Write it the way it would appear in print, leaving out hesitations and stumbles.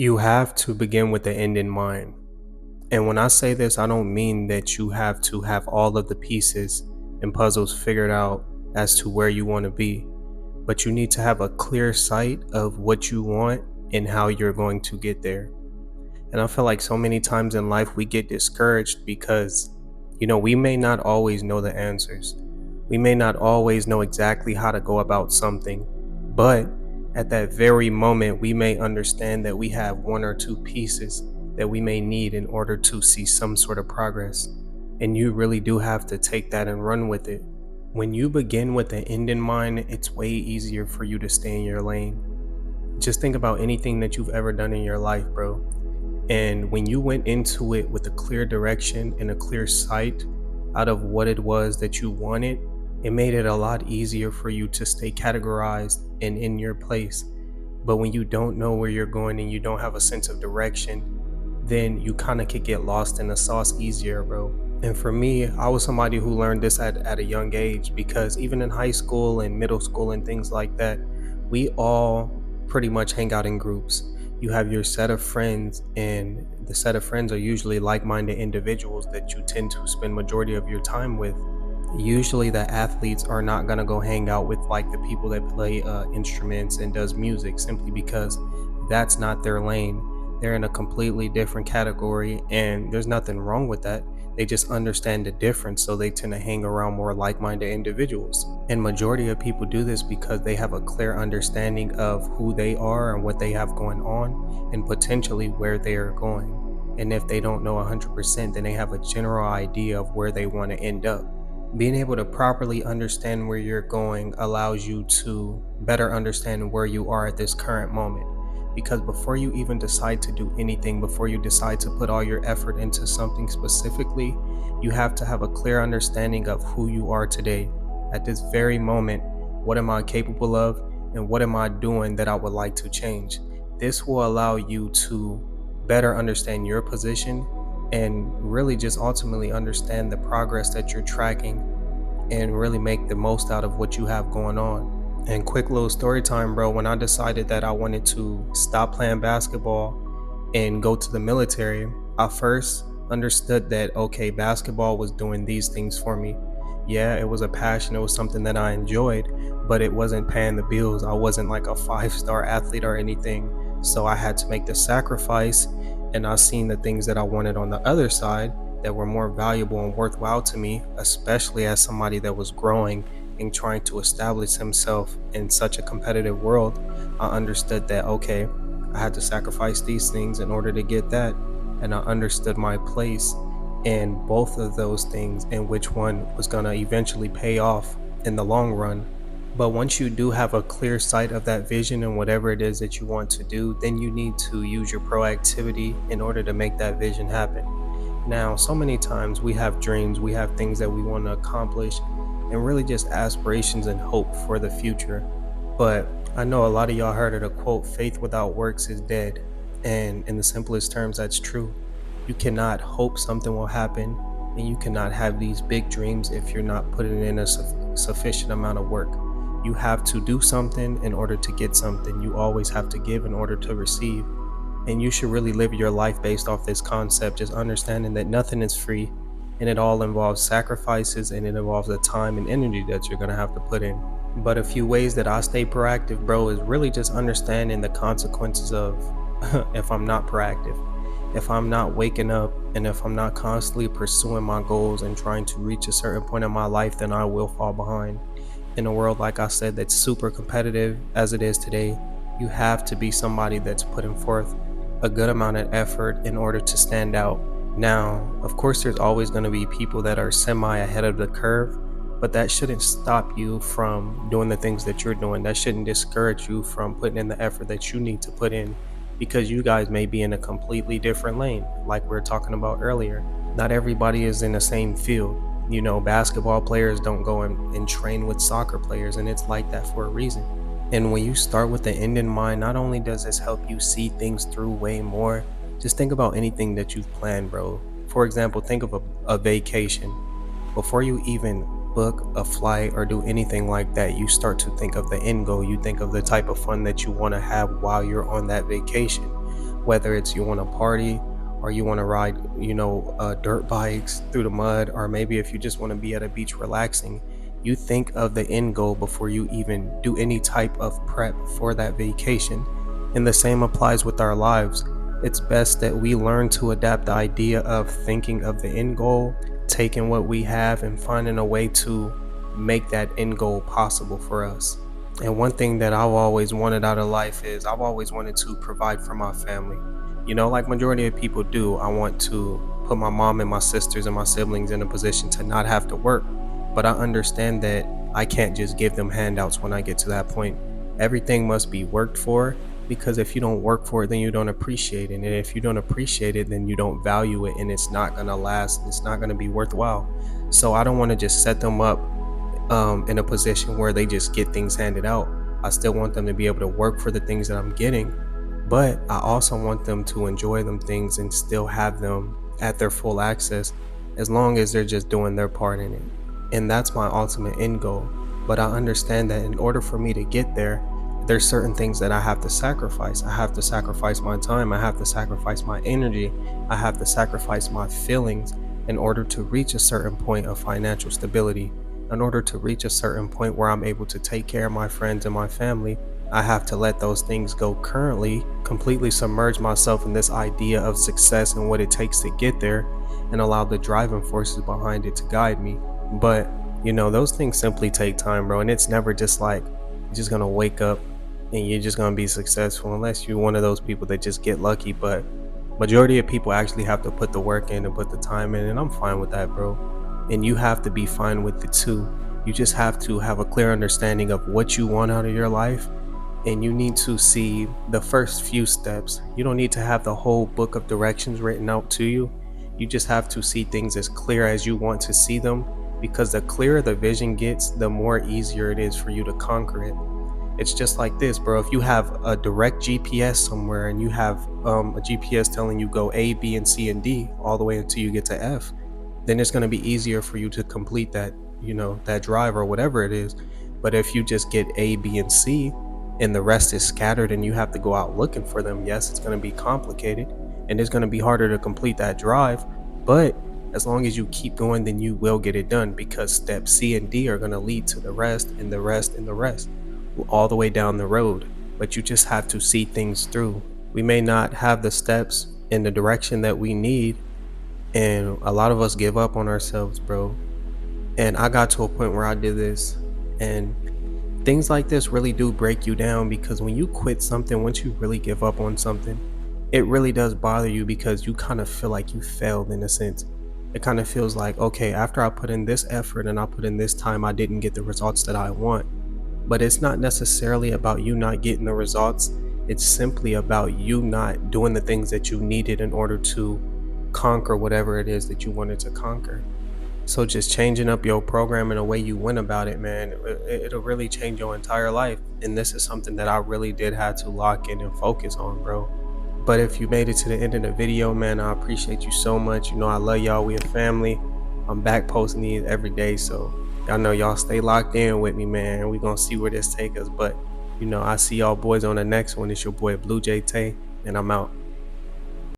You have to begin with the end in mind. And when I say this, I don't mean that you have to have all of the pieces and puzzles figured out as to where you want to be, but you need to have a clear sight of what you want and how you're going to get there. And I feel like so many times in life we get discouraged because, we may not always know the answers. We may not always know exactly how to go about something, but at that very moment, we may understand that we have one or two pieces that we may need in order to see some sort of progress. And you really do have to take that and run with it. When you begin with the end in mind, it's way easier for you to stay in your lane. Just think about anything that you've ever done in your life, bro. And when you went into it with a clear direction and a clear sight out of what it was that you wanted, it made it a lot easier for you to stay categorized and in your place. But when you don't know where you're going and you don't have a sense of direction, then you kind of could get lost in the sauce easier, bro. And for me, I was somebody who learned this at a young age because even in high school and middle school and things like that, we all pretty much hang out in groups. You have your set of friends, and the set of friends are usually like-minded individuals that you tend to spend majority of your time with. Usually the athletes are not going to go hang out with like the people that play instruments and does music, simply because that's not their lane. They're in a completely different category, and there's nothing wrong with that. They just understand the difference, so they tend to hang around more like-minded individuals. And majority of people do this because they have a clear understanding of who they are and what they have going on and potentially where they are going. And if they don't know 100%, then they have a general idea of where they want to end up. Being able to properly understand where you're going allows you to better understand where you are at this current moment. Because before you even decide to do anything, before you decide to put all your effort into something specifically, you have to have a clear understanding of who you are today. At this very moment, what am I capable of, and what am I doing that I would like to change? This will allow you to better understand your position and really just ultimately understand the progress that you're tracking and really make the most out of what you have going on. And quick little story time, bro. When I decided that I wanted to stop playing basketball and go to the military, I first understood that, okay, basketball was doing these things for me. Yeah, it was a passion. It was something that I enjoyed, but it wasn't paying the bills. I wasn't like a 5-star athlete or anything. So I had to make the sacrifice, and I seen the things that I wanted on the other side that were more valuable and worthwhile to me, especially as somebody that was growing and trying to establish himself in such a competitive world. I understood that, okay, I had to sacrifice these things in order to get that, and I understood my place in both of those things and which one was going to eventually pay off in the long run. But once you do have a clear sight of that vision and whatever it is that you want to do, then you need to use your proactivity in order to make that vision happen. Now, so many times we have dreams, we have things that we want to accomplish, and really just aspirations and hope for the future. But I know a lot of y'all heard of the quote, faith without works is dead. And in the simplest terms, that's true. You cannot hope something will happen, and you cannot have these big dreams if you're not putting in a sufficient amount of work. You have to do something in order to get something. You always have to give in order to receive. And you should really live your life based off this concept, just understanding that nothing is free, and it all involves sacrifices, and it involves the time and energy that you're going to have to put in. But a few ways that I stay proactive, bro, is really just understanding the consequences of if I'm not proactive, if I'm not waking up, and if I'm not constantly pursuing my goals and trying to reach a certain point in my life, then I will fall behind. In a world, like I said, that's super competitive as it is today, you have to be somebody that's putting forth a good amount of effort in order to stand out. Now, of course, there's always going to be people that are semi ahead of the curve, but that shouldn't stop you from doing the things that you're doing. That shouldn't discourage you from putting in the effort that you need to put in, because you guys may be in a completely different lane, like we were talking about earlier. Not everybody is in the same field. Basketball players don't go and train with soccer players, and it's like that for a reason. And when you start with the end in mind, not only does this help you see things through way more, just think about anything that you've planned, bro. For example, think of a vacation. Before you even book a flight or do anything like that, you start to think of the end goal. You think of the type of fun that you want to have while you're on that vacation. whether it's you want to party or you want to ride, dirt bikes through the mud, or maybe if you just want to be at a beach relaxing, you think of the end goal before you even do any type of prep for that vacation. And the same applies with our lives. It's best that we learn to adapt the idea of thinking of the end goal, taking what we have and finding a way to make that end goal possible for us. And one thing that I've always wanted out of life is I've always wanted to provide for my family. Like majority of people do, I want to put my mom and my sisters and my siblings in a position to not have to work. But I understand that I can't just give them handouts when I get to that point. Everything must be worked for, because if you don't work for it, then you don't appreciate it. And if you don't appreciate it, then you don't value it, and it's not going to last. It's not going to be worthwhile. So I don't want to just set them up in a position where they just get things handed out. I still want them to be able to work for the things that I'm getting, but I also want them to enjoy them things and still have them at their full access, as long as they're just doing their part in it. And that's my ultimate end goal. But I understand that in order for me to get there, there's certain things that I have to sacrifice. I have to sacrifice my time. I have to sacrifice my energy. I have to sacrifice my feelings in order to reach a certain point of financial stability. In order to reach a certain point where I'm able to take care of my friends and my family, I have to let those things go currently, completely submerge myself in this idea of success and what it takes to get there, and allow the driving forces behind it to guide me. But, those things simply take time, bro. And it's never just like, you're just going to wake up and you're just going to be successful, unless you're one of those people that just get lucky. But majority of people actually have to put the work in and put the time in, and I'm fine with that, bro. And you have to be fine with it too. You just have to have a clear understanding of what you want out of your life, and you need to see the first few steps. You don't need to have the whole book of directions written out to you. You just have to see things as clear as you want to see them, because the clearer the vision gets, the more easier it is for you to conquer it. It's just like this, bro. If you have a direct GPS somewhere and you have a GPS telling you go A, B, and C, and D all the way until you get to F, then it's going to be easier for you to complete that, that drive or whatever it is. But if you just get A, B, and C, and the rest is scattered and you have to go out looking for them, yes, it's going to be complicated and it's going to be harder to complete that drive. But as long as you keep going, then you will get it done, because steps C and D are going to lead to the rest and the rest and the rest, all the way down the road. But you just have to see things through. We may not have the steps in the direction that we need, and a lot of us give up on ourselves, bro. And I got to a point where I did this, and things like this really do break you down, because when you quit something, once you really give up on something, it really does bother you, because you kind of feel like you failed in a sense. It kind of feels like, okay, after I put in this effort and I put in this time, I didn't get the results that I want. But it's not necessarily about you not getting the results. It's simply about you not doing the things that you needed in order to conquer whatever it is that you wanted to conquer. So just changing up your program and the way you went about it, man, it'll really change your entire life. And this is something that I really did have to lock in and focus on, bro. But if you made it to the end of the video, man, I appreciate you so much. I love y'all. We a family. I'm back posting these every day, so y'all know y'all stay locked in with me, man. We gonna see where this take us. But I see y'all boys on the next one. It's your boy Blue J Tay, and I'm out.